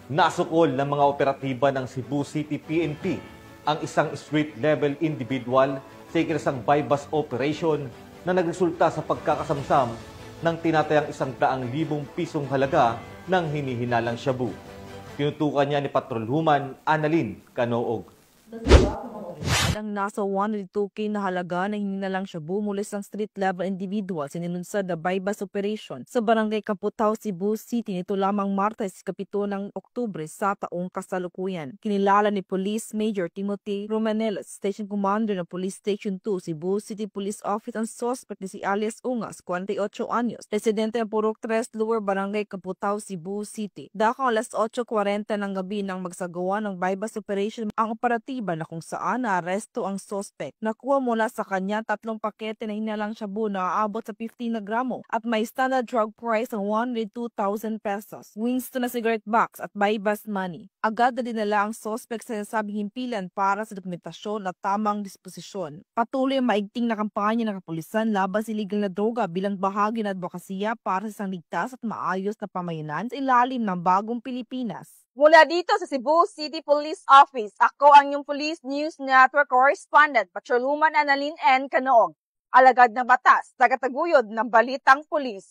Nasukol ng mga operatiba ng Cebu City PNP ang isang street-level individual sa ikinasang bypass operation na nagresulta sa pagkakasamsam ng tinatayang 100,000 pisong halaga ng hinihinalang shabu. Tinutukan niya ni Patrolwoman Annalyn Canoog. Ang nasa 102K na halaga na hininalang shabu mula sa street-level individual sinilunsad na bypass operation sa Barangay Kaputaw, Cebu City nito lamang Martes, 7 ng Oktubre sa taong kasalukuyan. Kinilala ni Police Major Timothy Romanelas, Station Commander ng Police Station 2, Cebu City Police Office ang suspect ni si alias Ungas, 48 anyos, residente ng Purok 3 Lower Barangay Kaputaw, Cebu City. Dakang alas 8:40 ng gabi nang magsagawa ng bypass operation ang operatiba na kung saan naaresto ang suspect. Nakuha mula sa kanya 3 pakete na hinalang shabu na aabot sa 15 na gramo at may standard drug price ng 102,000 pesos, Winston na cigarette box at bypass money. Agad na dinala ang suspect sa nasabing himpilan para sa dokumentasyon at tamang disposisyon. Patuloy ang maigting na kampanya ng kapulisan laban sa illegal na droga bilang bahagi ng advokasya para sa isang ligtas at maayos na pamayanan sa ilalim ng bagong Pilipinas. Mula dito sa Cebu City Police Office, ako ang iyong Police News Network Correspondent, Patrolwoman Annalyn N. Canoog. Alagad ng batas, tagataguyod ng balitang pulis.